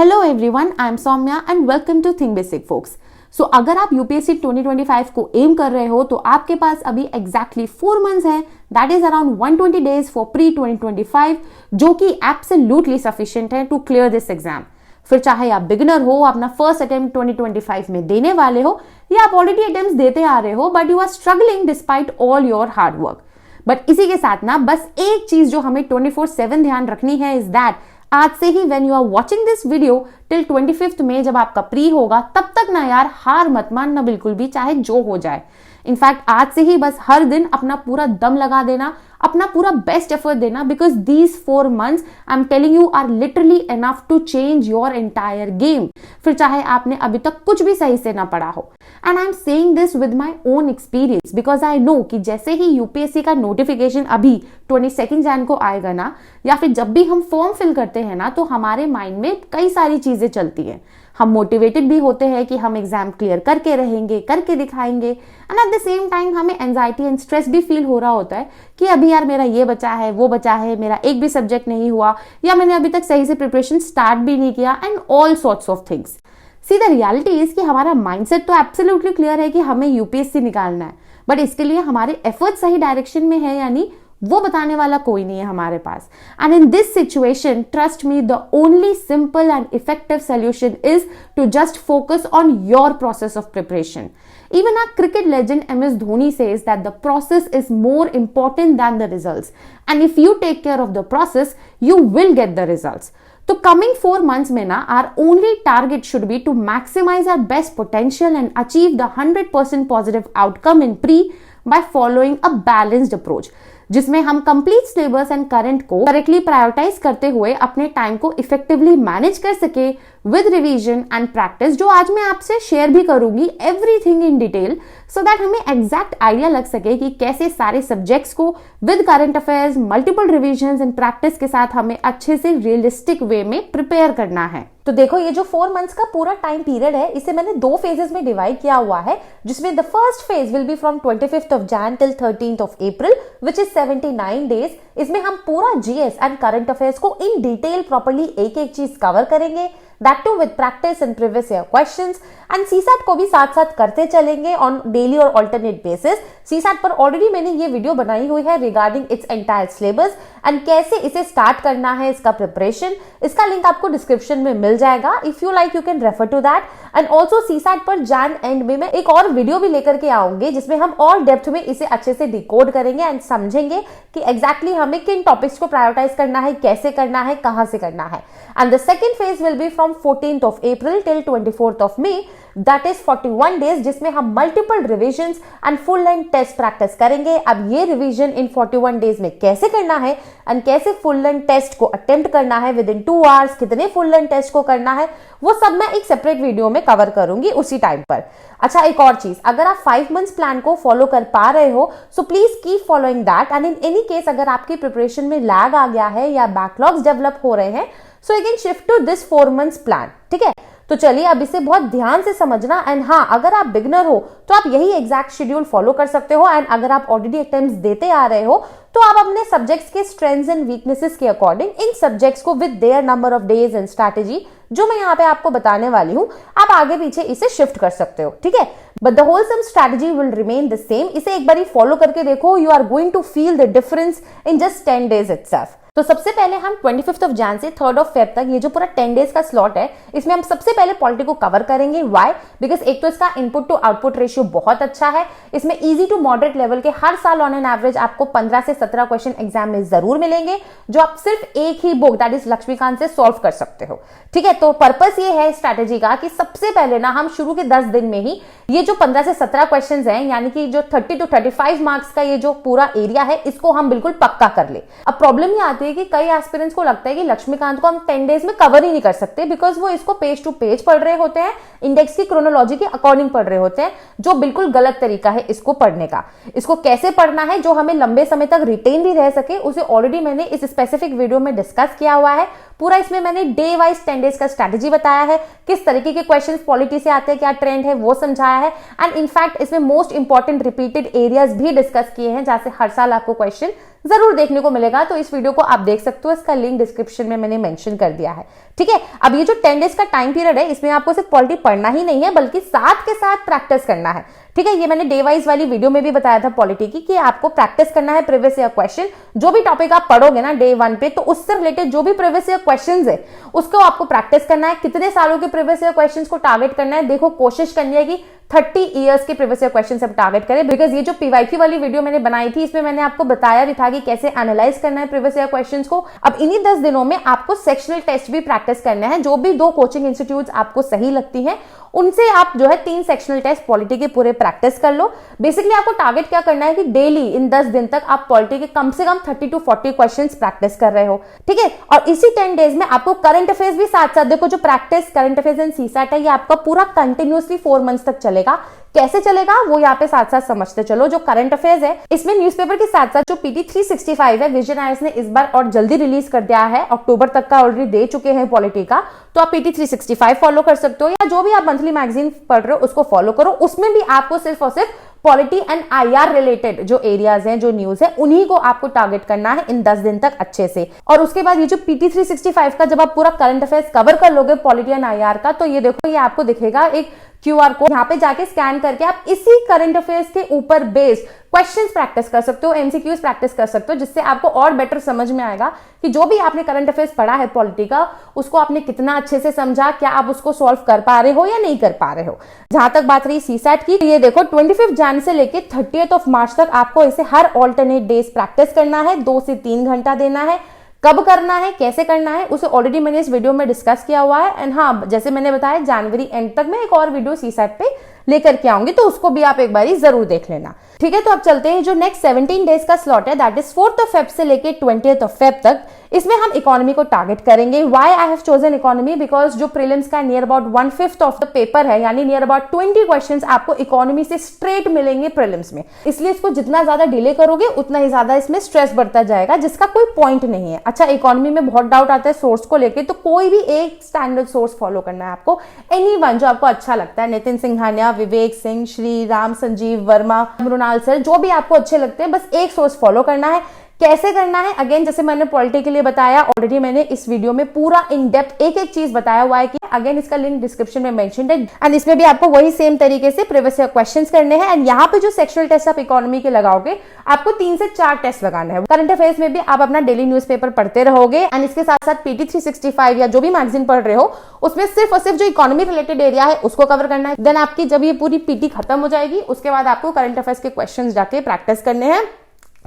Hello everyone, I am Saumya and welcome to think basic folks. सो अगर आप UPSC 2025 को एम कर रहे हो तो आपके पास अभी एग्जैक्टली 4 मंथ्स है, that is around 120 days for pre 2025, जो कि एब्सोल्युटली सफिशिएंट है टू क्लियर दिस एग्जाम। फिर चाहे आप बिगिनर हो, अपना फर्स्ट अटेम्प्ट 2025 में देने वाले हो, या आप ऑलरेडी अटेम्प्ट्स देते आ रहे हो but you are struggling despite all your hard work. But इसी के साथ ना बस एक चीज जो हमें 24/7 ध्यान रखनी है इज दैट आज से ही when you are watching this video till 25th में जब आपका प्री होगा, तब तक ना यार हार मत मानना बिल्कुल भी, चाहे जो हो जाए। इनफैक्ट आज से ही बस हर दिन अपना पूरा दम लगा देना, अपना पूरा बेस्ट एफर्ट देना, because these 4 months I am telling you are literally enough to change your entire game. फिर चाहे आपने अभी तक कुछ भी सही से ना पढ़ा हो। And I am saying this with my own experience because I know कि जैसे ही यूपीएससी का नोटिफिकेशन अभी 22 जैन को आएगा ना, या फिर जब भी हम फॉर्म फिल करते हैं ना, तो हमारे माइंड में कई सारी चीजें चलती हैं। हम मोटिवेटेड भी होते हैं कि हम एग्जाम क्लियर करके रहेंगे, करके दिखाएंगे, and at the same time हमें एंजाइटी एंड स्ट्रेस भी फील हो रहा होता है कि अभी यार मेरा ये बचा है, वो बचा है, मेरा एक भी सब्जेक्ट नहीं हुआ, या मैंने अभी तक सही से प्रिपरेशन स्टार्ट भी नहीं किया, and all sorts of things. See the reality is कि हमारा माइंडसेट तो एब्सोल्युटली क्लियर है कि हमें यूपीएससी निकालना है, बट इसके लिए हमारे एफर्ट सही डायरेक्शन में है यानी वो बताने वाला कोई नहीं है हमारे पास। And in this situation trust me, the only simple and effective solution is to just focus on your process of preparation. Even our cricket legend MS Dhoni says that the process is more important than the results, and if you take care of the process you will get the results. तो coming 4 months में ना our only target should be to maximize our best potential and achieve the 100% positive outcome in pre by following a balanced approach, जिसमें हम complete syllabus and current को correctly prioritise करते हुए अपने time को effectively manage कर सके with revision and practice, जो आज मैं आपसे शेयर भी करूंगी everything in detail, so that हमें एग्जैक्ट आइडिया लग सके कि कैसे सारे सब्जेक्ट्स को with current affairs, multiple revisions and practice के साथ हमें अच्छे से रियलिस्टिक वे में प्रिपेयर करना है। तो देखो, ये जो 4 मंथ्स का पूरा टाइम पीरियड है, इसे मैंने 2 फेजेस में डिवाइड किया हुआ है, जिसमें the first phase will be from 25th of Jan till 13th of April, which is 79 days. इसमें हम पूरा जीएस एंड करंट अफेयर्स को इन डिटेल प्रॉपर्ली एक एक चीज कवर करेंगे, that too with practice and previous year questions, and CSAT को भी साथ साथ करते चलेंगे ऑन डेली और ऑल्टरनेट बेसिस। सीसैट पर ऑलरेडी मैंने ये वीडियो बनाई हुई है regarding its entire syllabus and कैसे इसे स्टार्ट करना है, इसका प्रिपरेशन। इसका लिंक आपको डिस्क्रिप्शन में मिल जाएगा, if you like you can refer to that. And also CSAT पर जैन एंड में मैं एक और वीडियो भी लेकर के आऊंगी, जिसमें हम और डेप्थ में इसे अच्छे से डिकोड करेंगे एंड समझेंगे कि एग्जैक्टली हमें किन टॉपिक्स को प्रायोरिटाइज करना है, कैसे करना है, कहां से करना है। And the second phase will be from 14th of April till 24th of May, that is 41 days, जिसमें हम multiple revisions and full length test practice करेंगे। अब ये रिवीजन इन 41 डेज में कैसे करना है एंड कैसे फुल लेंथ टेस्ट को अटेम्प्ट करना है विद इन 2 आवर्स, कितने फुल लेंथ टेस्ट को करना है, वो सब मैं एक सेपरेट वीडियो में कवर करूंगी उसी टाइम पर। अच्छा, एक और चीज, अगर आप 5 मंथ्स प्लान को फॉलो कर पा रहे हो so please keep following that, and in any case अगर आपकी प्रिपरेशन में लैग आ गया है या बैकलॉग्स डेवलप हो रहे हैं, so you can shift to this 4 months plan. ठीक है, तो चलिए अब इसे बहुत ध्यान से समझना। एंड हाँ, अगर आप बिगनर हो तो आप यही एग्जैक्ट शेड्यूल फॉलो कर सकते हो, एंड अगर आप ऑलरेडी अटेम्प्ट्स देते आ रहे हो तो आप अपने सब्जेक्ट्स के स्ट्रेंथ्स एंड वीकनेसेस के अकॉर्डिंग इन सब्जेक्ट्स को with their number of days and strategy, जो मैं यहाँ पे आपको बताने वाली हूँ, आप आगे पीछे इसे शिफ्ट कर सकते हो। ठीक है, but the wholesome strategy will remain the same. इसे एक बार फॉलो करके देखो, you are going to feel the difference in just 10 days itself. तो सबसे पहले हम 25th of Jan से 3rd of Feb तक ये जो पूरा 10 डेज का स्लॉट है, इसमें हम सबसे पहले पॉलिटी को कवर करेंगे। व्हाई? बिकॉज एक तो इसका इनपुट टू आउटपुट रेशियो बहुत अच्छा है। इसमें इजी टू मॉडरेट लेवल के हर साल ऑन एन एवरेज आपको 15 से 17 क्वेश्चन एग्जाम में जरूर मिलेंगे, जो आप सिर्फ एक ही बुक दैट इज लक्ष्मीकांत से सॉल्व कर सकते हो। ठीक है, तो पर्पस ये है स्ट्रैटेजी का कि सबसे पहले ना हम शुरू के 10 दिन में ही ये जो 15 से 17 क्वेश्चन हैं, यानी कि जो 30 to 35 मार्क्स का ये जो पूरा एरिया है, इसको हम बिल्कुल पक्का कर ले। अब प्रॉब्लम ये आती है कि कई एस्पिरेंट्स को लगता है कि लक्ष्मीकांत को हम 10 डेज में कवर ही नहीं कर सकते, बिकॉज वो इसको पेज टू पेज पढ़ रहे होते हैं, इंडेक्स की क्रोनोलॉजी के अकॉर्डिंग पढ़ रहे होते हैं, जो बिल्कुल गलत तरीका है इसको पढ़ने का। इसको कैसे पढ़ना है जो हमें लंबे समय तक रिटेन भी रह सके, उसे ऑलरेडी मैंने इस स्पेसिफिक वीडियो में डिस्कस किया हुआ है। पूरा इसमें मैंने डे वाइज 10 डेज का स्ट्रैटेजी बताया है, किस तरीके के क्वेश्चंस पॉलिटी से आते हैं, क्या ट्रेंड है वो समझाया है, एंड इनफैक्ट इसमें मोस्ट इंपॉर्टेंट रिपीटेड एरियाज भी डिस्कस किए हैं जहां से हर साल आपको क्वेश्चन जरूर देखने को मिलेगा। तो इस वीडियो को आप देख सकते हो, इसका लिंक डिस्क्रिप्शन में मैंने मेंशन कर दिया है। ठीक है, अब ये जो 10 डेज का टाइम पीरियड है, इसमें आपको सिर्फ पॉलिटी पढ़ना ही नहीं है बल्कि साथ के साथ प्रैक्टिस करना है। ठीक है, ये मैंने डे वाइज वाली वीडियो में भी बताया था पॉलिटी की कि आपको प्रैक्टिस करना है प्रीवियस ईयर क्वेश्चन। जो भी टॉपिक आप पढ़ोगे ना डे 1 पे, तो उससे रिलेटेड जो भी प्रीवियस ईयर क्वेश्चंस है उसको आपको प्रैक्टिस करना है। कितने सालों के प्रीवियस ईयर क्वेश्चंस को टारगेट करना है, देखो कोशिश करनी है कि 30 इयर्स के प्रीवियस ईयर क्वेश्चन सब टारगेट करें, बिकॉज ये जो पीवाईक्यू वाली वीडियो मैंने बनाई थी इसमें मैंने आपको बताया भी था कि कैसे एनालाइज करना है प्रीवियस ईयर क्वेश्चंस को। अब इन्हीं 10 दिनों में आपको सेक्शनल टेस्ट भी प्रैक्टिस करना है। जो भी 2 कोचिंग इंस्टीट्यूट्स आपको सही लगती हैं उनसे आप जो है 3 सेक्शनल टेस्ट पॉलिटी के पूरे प्रैक्टिस कर लो। बेसिकली आपको टारगेट क्या करना है कि डेली इन 10 दिन तक आप पॉलिटी के कम से कम 30 to 40 क्वेश्चंस प्रैक्टिस कर रहे हो। ठीक है, और इसी 10 डेज में आपको करंट अफेयर्स भी साथ साथ, देखो जो practice current affairs and CSAT है ये आपका पूरा कंटिन्यूअसली 4 मंथ्स तक चलेगा। कैसे चलेगा वो यहाँ पे साथ साथ समझते चलो। जो करंट अफेयर्स है इसमें न्यूज़पेपर के साथ साथ जो पीटी 365 है विजन आईएएस ने इस बार और जल्दी रिलीज कर दिया है, अक्टूबर तक का ऑलरेडी दे चुके हैं पॉलिटी का, तो आप पीटी 365 फॉलो कर सकते हो या जो भी आप मंथली मैगजीन पढ़ रहे हो उसको फॉलो करो। उसमें भी आपको सिर्फ और सिर्फ पॉलिटी एंड आईआर रिलेटेड जो एरियाज हैं, जो न्यूज है, उन्हीं को आपको टारगेट करना है इन 10 दिन तक अच्छे से। और उसके बाद ये जो पीटी 365 का जब आप पूरा करंट अफेयर्स कवर कर लोगे पॉलिटी एंड आईआर का, तो ये देखो ये आपको दिखेगा एक क्यूआर कोड, यहाँ पे जाके स्कैन करके आप इसी करंट अफेयर्स के ऊपर बेस्ड क्वेश्चंस प्रैक्टिस कर सकते हो, एमसीक्यूज प्रैक्टिस कर सकते हो, जिससे आपको और बेटर समझ में आएगा कि जो भी आपने करंट अफेयर्स पढ़ा है पॉलिटी का उसको आपने कितना अच्छे से समझा, क्या आप उसको सॉल्व कर पा रहे हो या नहीं कर पा रहे हो। जहां तक बात रही सीसैट की, ये देखो 25 जनवरी से लेके 30 मार्च तक आपको इसे हर ऑल्टरनेट डेज प्रैक्टिस करना है, 2 से 3 घंटा देना है। कब करना है, कैसे करना है, उसे ऑलरेडी मैंने इस वीडियो में डिस्कस किया हुआ है। एंड हाँ, जैसे मैंने बताया जनवरी एंड तक मैं एक और वीडियो सीसैट पे लेकर के आऊंगी, तो उसको भी आप एक बारी जरूर देख लेना। ठीक है, तो अब चलते हैं जो नेक्स्ट 17 डेज का स्लॉट है, दैट इज 4 फेब से लेके 20 फेब तक। इसमें हम इकोनॉमी को टारगेट करेंगे। Why I have chosen economy, because जो प्रीलिम्स का near about 1/5 of the paper है, यानी नियर अबाउट 20 क्वेश्चंस आपको इकोनॉमी से स्ट्रेट मिलेंगे प्रीलिम्स में। इसलिए इसको जितना ज्यादा डिले करोगे उतना ही ज्यादा इसमें स्ट्रेस बढ़ता जाएगा, जिसका कोई पॉइंट नहीं है। अच्छा, इकोनॉमी में बहुत डाउट आता है सोर्स को लेके, तो कोई भी एक स्टैंडर्ड सोर्स फॉलो करना है आपको, एनीवन जो आपको अच्छा लगता है, नितिन सिंघानिया, विवेक सिंह, श्री राम, संजीव वर्मा, मृणाल सर, जो भी आपको अच्छे लगते हैं, बस एक सोर्स फॉलो करना है। कैसे करना है, अगेन जैसे मैंने पॉलिटी के लिए बताया, ऑलरेडी मैंने इस वीडियो में पूरा इन डेप्थ एक एक चीज बताया हुआ है कि अगेन इसका लिंक डिस्क्रिप्शन में मेंशन है, एंड इसमें भी आपको वही सेम तरीके से प्रीवियस ईयर क्वेश्चंस करने हैं। एंड यहाँ पे जो सेक्शनल टेस्ट आप इकोनॉमी के लगाओगे, आपको 3 से 4 टेस्ट लगाना है। करंट अफेयर्स में भी आप अपना डेली न्यूज़पेपर पढ़ते रहोगे, एंड इसके साथ साथ पीटी 365 या जो भी मैगजीन पढ़ रहे हो उसमें सिर्फ और सिर्फ जो इकोनॉमी रिलेटेड एरिया है उसको कवर करना है। देन आपकी जब ये पूरी पीटी खत्म हो जाएगी, उसके बाद आपको करंट अफेयर्स के क्वेश्चन जाके प्रैक्टिस करने हैं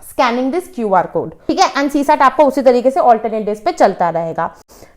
स्कैनिंग दिस क्यूआर कोड। ठीक है, एंड सीसैट आपको उसी तरीके से ऑल्टरनेट डेज पे चलता रहेगा।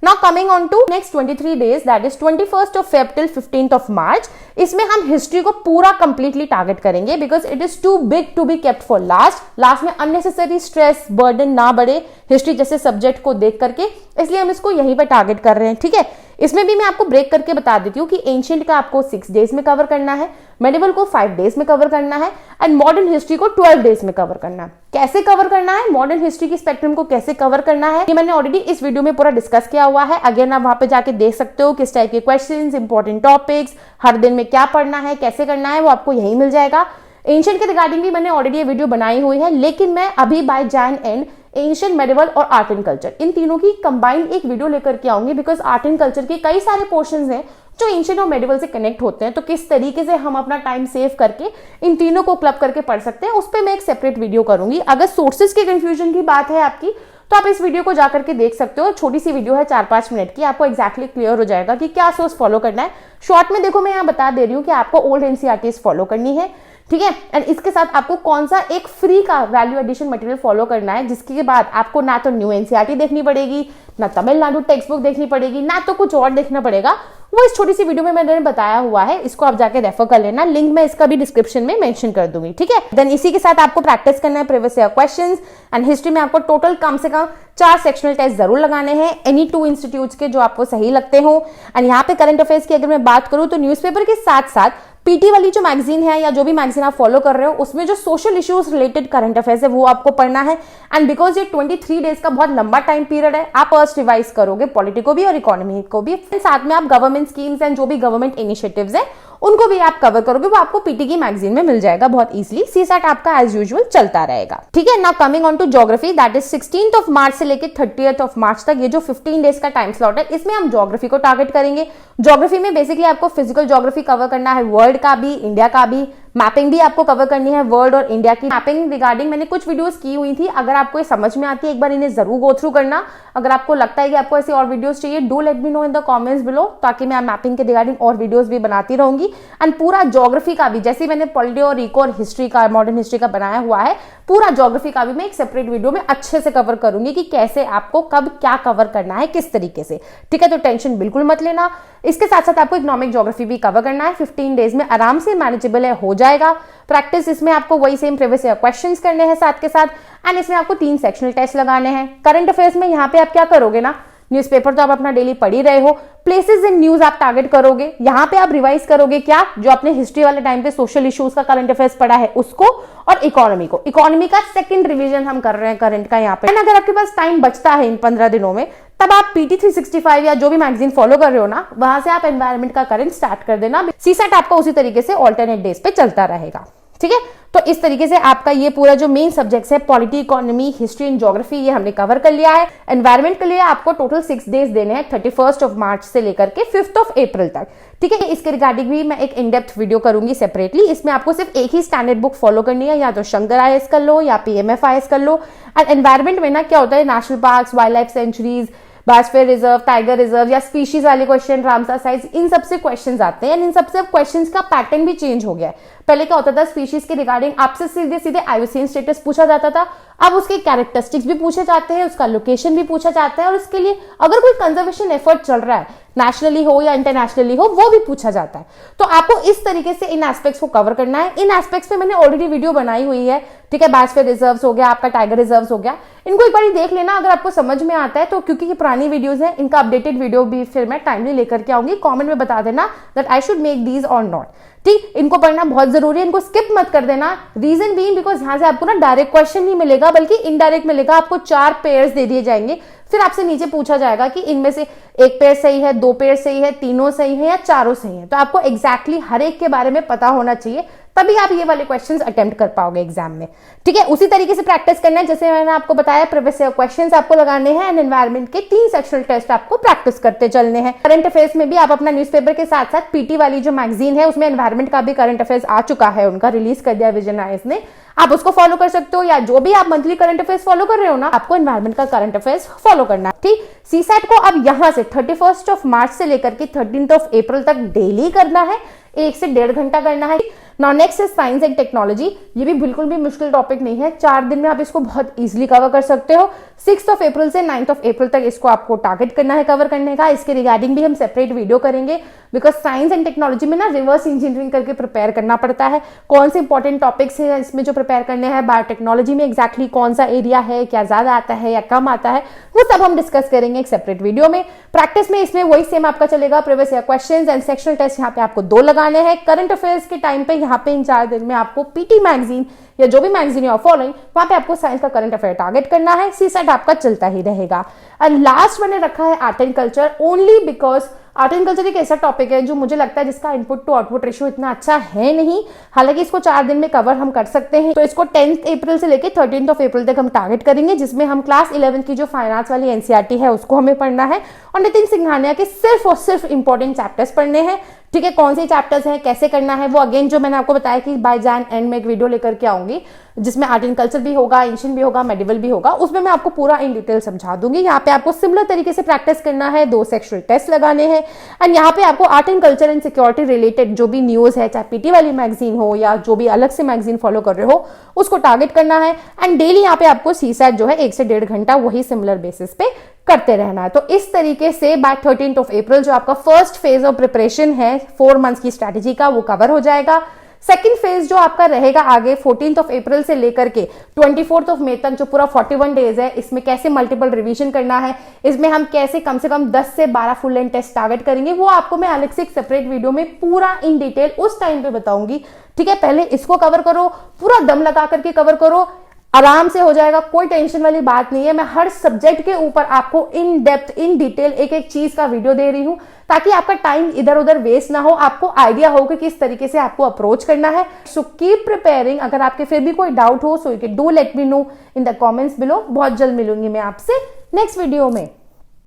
Now coming on to next 23 days, that is 21 Feb till 15 March. इसमें हम हिस्ट्री को पूरा कंप्लीटली टारगेट करेंगे, because it is too big to be kept for last में अननेसेसरी स्ट्रेस बर्डन ना बढ़े हिस्ट्री जैसे सब्जेक्ट को देख करके, इसलिए हम इसको यहीं पे टारगेट कर रहे हैं। ठीक है, इसमें भी मैं आपको ब्रेक करके बता देती हूँ कि एंशिएंट का आपको 6 डेज में कवर करना है, मेडिवल को 5 डेज में कवर करना है, एंड मॉडर्न हिस्ट्री को 12 डेज में कवर करना है। कैसे कवर करना है, मॉडर्न हिस्ट्री की स्पेक्ट्रम को कैसे कवर करना है, ये मैंने ऑलरेडी इस वीडियो में पूरा डिस्कस किया हुआ है। अगेन आप वहां पे जाके देख सकते हो किस टाइप के क्वेश्चंस, इंपॉर्टेंट टॉपिक्स, हर दिन में क्या पढ़ना है, कैसे करना है, वो आपको यही मिल जाएगा। एंशिएंट के रिगार्डिंग भी मैंने ऑलरेडी ये वीडियो बनाई हुई है, लेकिन मैं अभी by Jain and ancient, medieval और आर्ट एंड कल्चर, इन तीनों की कंबाइंड एक वीडियो लेकर के आऊंगी, बिकॉज आर्ट एंड कल्चर के कई सारे पोर्शंस हैं जो एंशिएंट और मेडिवल से कनेक्ट होते हैं। तो किस तरीके से हम अपना टाइम सेव करके इन तीनों को क्लब करके पढ़ सकते हैं, उस पर मैं एक सेपरेट वीडियो करूंगी। अगर सोर्सेज के कंफ्यूजन की बात है आपकी, तो आप इस वीडियो को जाकर के देख सकते हो। छोटी सी वीडियो है 4-5 मिनट की, आपको एक्जैक्टली क्लियर हो जाएगा कि क्या सोर्स फॉलो करना है। शॉर्ट में देखो मैं यहाँ बता दे रही हूँ कि आपको ओल्ड एनसीईआरटीज फॉलो करनी है, ठीक है, एंड इसके साथ आपको कौन सा एक फ्री का वैल्यू एडिशन मटेरियल फॉलो करना है, जिसके बाद आपको ना तो न्यू एनसीईआरटी देखनी पड़ेगी, ना तमिलनाडु टेक्स्ट बुक देखनी पड़ेगी, ना तो कुछ और देखना पड़ेगा। वो इस छोटी सी वीडियो में मैंने बताया हुआ है, इसको आप जाके रेफर कर लेना, लिंक मैं इसका भी डिस्क्रिप्शन में मेंशन कर दूंगी। ठीक है, देन इसी के साथ आपको प्रैक्टिस करना है previous year questions, and history में आपको टोटल कम से कम 4 सेक्शनल टेस्ट जरूर लगाने हैं, एनी 2 इंस्टीट्यूट्स के जो आपको सही लगते हो। एंड यहाँ पे करंट अफेयर्स की अगर मैं बात करूं तो न्यूज़पेपर के साथ साथ पीटी वाली जो मैगजीन है या जो भी मैगजीन आप फॉलो कर रहे हो उसमें जो social issues related current affairs है वो आपको पढ़ना है। एंड बिकॉज ये 23 डेज का बहुत लंबा टाइम पीरियड है, आप फर्स्ट रिवाइज करोगे पॉलिटी को भी और इकोनॉमी को भी, साथ में आप गवर्नमेंट स्कीम्स एंड जो भी गवर्नमेंट इनिशिएटिव्स है उनको भी आप कवर करोगे, वो आपको पीटी की मैगजीन में मिल जाएगा बहुत इजीली। सीसैट आपका एज यूजुअल चलता रहेगा, ठीक है। Now coming on to geography, that is 16 March से लेकर 30 मार्च तक, ये जो 15 डेज का टाइम स्लॉट है इसमें हम ज्योग्राफी को टारगेट करेंगे। ज्योग्राफी में बेसिकली आपको फिजिकल ज्योग्राफी कवर करना है, वर्ल्ड का भी, इंडिया का भी, मैपिंग भी आपको कवर करनी है, वर्ल्ड और इंडिया की मैपिंग रिगार्डिंग मैंने कुछ वीडियोस की हुई थी, अगर आपको ये समझ में आती है एक बार इन्हें जरूर गो थ्रू करना। अगर आपको लगता है कि आपको ऐसी और वीडियोस चाहिए, do let me know in the comments below, ताकि मैं मैपिंग के रिगार्डिंग और वीडियोस भी बनाती रहूंगी। एंड पूरा ज्योग्राफी का भी, जैसे मैंने पॉलिटी और इको और हिस्ट्री का, मॉडर्न हिस्ट्री का बनाया हुआ है, पूरा ज्योग्राफी का भी मैं एक सेपरेट वीडियो में अच्छे से कवर करूंगी कि कैसे आपको कब क्या कवर करना है, किस तरीके से, ठीक है। तो टेंशन बिल्कुल मत लेना। इसके साथ साथ आपको इकोनॉमिक ज्योग्राफी भी कवर करना है, 15 डेज में आराम से मैनेजेबल है, हो जाएगा। प्रैक्टिस इसमें आपको वही सेम प्रीवियस ईयर क्वेश्चंस करने हैं साथ के साथ, एंड इसमें आपको 3 सेक्शनल टेस्ट लगाने हैं। करंट अफेयर्स में यहाँ पे आप क्या करोगे ना, न्यूज़पेपर तो आप अपना डेली पढ़ ही रहे हो, प्लेसेस इन न्यूज आप टारगेट करोगे, यहाँ पे आप रिवाइज करोगे क्या, जो आपने हिस्ट्री वाले टाइम पे सोशल इश्यूज का करंट अफेयर्स पढ़ा है उसको, और इकोनॉमी को। इकोनॉमी का सेकंड रिवीजन हम कर रहे हैं करंट का यहाँ पे। अगर आपके पास टाइम बचता है इन 15 दिनों में, तब आप पीटी 365 या जो भी मैगजीन फॉलो कर रहे हो ना, वहां से आप एनवायरमेंट का करंट स्टार्ट कर देना। सीसैट आपका उसी तरीके से ऑल्टरनेट डेज पे चलता रहेगा, ठीक है। तो इस तरीके से आपका ये पूरा जो मेन सब्जेक्ट्स है, polity, economy, history and geography, ये हमने कवर कर लिया है। एनवायरमेंट के लिए आपको टोटल 6 डेज देने हैं, 31 मार्च से लेकर के 5 अप्रैल तक, ठीक है। इसके रिगार्डिंग भी मैं एक इन डेप्थ वीडियो करूंगी सेपरेटली। इसमें आपको सिर्फ एक ही स्टैंडर्ड बुक फॉलो करनी है, या तो शंकर आईएएस कर लो या पीएमएफ आईएएस कर लो। एंड एनवायरमेंट में ना क्या होता है, national parks, wild life sanctuaries, biosphere reserve, tiger reserve या स्पीशीज वाले क्वेश्चन, रामसर साइट्स, इन सबसे क्वेश्चंस आते हैं। इन सबसे क्वेश्चंस का पैटर्न भी चेंज हो गया है। पहले क्या होता था, स्पीशीज के रिगार्डिंग आपसे सीधे सीधे आईयूसीएन स्टेटस पूछा जाता था, अब उसके कैरेक्टरिस्टिक्स भी पूछे जाते हैं, उसका लोकेशन भी पूछा जाता है, और उसके लिए अगर कोई कंजर्वेशन एफर्ट चल रहा है, नेशनली हो या इंटरनेशनली हो, वो भी पूछा जाता है। तो आपको इस तरीके से इन एस्पेक्ट्स को कवर करना है। इन एस्पेक्ट्स पे मैंने ऑलरेडी वीडियो बनाई हुई है, ठीक है। बायोस्फीयर रिजर्व्स हो गया, आपका टाइगर रिजर्व्स हो गया, इनको एक बार देख लेना अगर आपको समझ में आता है तो, क्योंकि ये पुरानी वीडियोस हैं, इनका अपडेटेड वीडियो भी फिर मैं टाइमली लेकर के आऊंगी। कमेंट में बता देना that I should make these और नॉट, ठीक। इनको पढ़ना बहुत जरूरी है, इनको स्किप मत कर देना। रीजन बीइंग बिकॉज यहां से आपको ना डायरेक्ट क्वेश्चन नहीं मिलेगा, बल्कि इनडायरेक्ट मिलेगा। आपको 4 पेयर्स दे दिए जाएंगे, फिर आपसे नीचे पूछा जाएगा कि इनमें से 1 पेयर सही है, 2 पेयर सही है, तीनों सही है या चारों सही है। तो आपको एग्जैक्टली हर एक के बारे में पता होना चाहिए, तभी आप ये वाले क्वेश्चंस अटेम्प्ट कर पाओगे एग्जाम में, ठीक है। उसी तरीके से प्रैक्टिस करना है जैसे मैंने आपको बताया, प्रीवियस ईयर क्वेश्चंस आपको लगाने हैं, एंड एनवायरमेंट के 3 सेक्शनल टेस्ट आपको प्रैक्टिस करते चलने हैं। करंट अफेयर्स में भी आप अपना न्यूज़पेपर के साथ साथ पीटी वाली जो मैगजीन है उसमें एनवायरमेंट का भी करंट अफेयर्स आ चुका है, उनका रिलीज कर दिया विजन आईएएस ने, आप उसको फॉलो कर सकते हो। या जो भी आप मंथली करंट अफेयर्स फॉलो कर रहे हो ना, आपको एनवायरमेंट का करंट अफेयर्स फॉलो करना है, ठीक। सीसैट को अब यहां से 31 मार्च से लेकर के 13 अप्रैल तक डेली करना है, 1 से 1.5 घंटा करना है। Now next is science and technology. ये भी बिल्कुल भी मुश्किल टॉपिक नहीं है, 4 दिन में आप इसको बहुत इजीली कवर कर सकते हो। 6 अप्रैल से 9 अप्रैल तक इसको आपको टारगेट करना है कवर करने का। इसके रिगार्डिंग भी हम सेपरेट वीडियो करेंगे, बिकॉज साइंस एंड टेक्नोलॉजी में ना रिवर्स इंजीनियरिंग करके प्रिपेयर करना पड़ता है। कौन से इंपॉर्टेंट टॉपिक्स है इसमें जो प्रिपेयर करने हैं, बायोटेक्नोलॉजी में एग्जैक्टली कौन सा एरिया है, क्या ज्यादा आता है या कम आता है, वो सब हम डिस्कस करेंगे एक सेपरेट वीडियो में। प्रैक्टिस में इसमें वही सेम आपका चलेगा, previous year questions and sectional test यहाँ पे आपको 2 लगाने हैं। करंट अफेयर्स के टाइम पे यहाँ पे इन 4 दिन में आपको पीटी मैगजीन या जो भी मैगजीन यू आर फॉलोइंग, वहां पे आपको साइंस का करंट अफेयर टारगेट करना है। सीसैट आपका चलता ही रहेगा। एंड लास्ट मैंने रखा है art and culture, only because art and culture एक ऐसा टॉपिक है जो मुझे लगता है जिसका इनपुट टू आउटपुट रेशियो इतना अच्छा है नहीं, हालांकि इसको 4 दिन में कवर हम कर सकते हैं। तो इसको 10 अप्रैल से लेकर 13 अप्रैल तक हम टारगेट करेंगे, जिसमें हम क्लास 11 की जो फाइनेंस वाली एनसीईआरटी है उसको हमें पढ़ना है, और नितिन सिंघानिया के सिर्फ और सिर्फ इंपॉर्टेंट चैप्टर्स पढ़ने हैं, ठीक है। कौन से चैप्टर्स हैं, कैसे करना है, वो अगेन जो मैंने आपको बताया कि बाय जैन एंड में एक वीडियो लेकर के आऊंगी, जिसमें आर्ट एंड कल्चर भी होगा, एंशिएंट भी होगा, मेडिवल भी होगा, उसमें मैं आपको पूरा इन डिटेल समझा दूंगी। यहाँ पे आपको सिमिलर तरीके से प्रैक्टिस करना है, 2 सेक्शनल टेस्ट लगाने हैं, एंड यहाँ पे आपको art and culture and security related जो भी न्यूज है, चाहे पीटी वाली मैगजीन हो या जो भी अलग से मैगजीन फॉलो कर रहे हो, उसको टारगेट करना है। एंड डेली यहाँ पे आपको सीसैट जो है 1 से 1.5 घंटा वही सिमिलर बेसिस पे करते रहना है। तो इस तरीके से बाय 13 अप्रैल जो आपका फर्स्ट फेज ऑफ प्रिपरेशन है 4 मंथ्स की स्ट्रैटेजी का, वो कवर हो जाएगा। सेकंड फेज जो आपका रहेगा आगे 14th ऑफ अप्रैल से लेकर के 24th ऑफ मई तक, जो पूरा 41 डेज है, इसमें कैसे मल्टीपल रिवीजन करना है, इसमें हम कैसे कम से कम 10 से 12 फुल लेंथ टेस्ट टारगेट करेंगे, वो आपको मैं अलग से एक सेपरेट वीडियो में पूरा इन डिटेल उस टाइम पे बताऊंगी। ठीक है, पहले इसको कवर करो, पूरा दम लगा करके कवर करो, आराम से हो जाएगा, कोई टेंशन वाली बात नहीं है। मैं हर सब्जेक्ट के ऊपर आपको इन डेप्थ इन डिटेल एक एक चीज का वीडियो दे रही हूं, ताकि आपका टाइम इधर उधर वेस्ट ना हो, आपको आइडिया हो कि किस तरीके से आपको अप्रोच करना है। So keep preparing. अगर आपके फिर भी कोई डाउट हो, सो you can do let me know in the comments below. बहुत जल्द मिलूंगी मैं आपसे नेक्स्ट वीडियो में।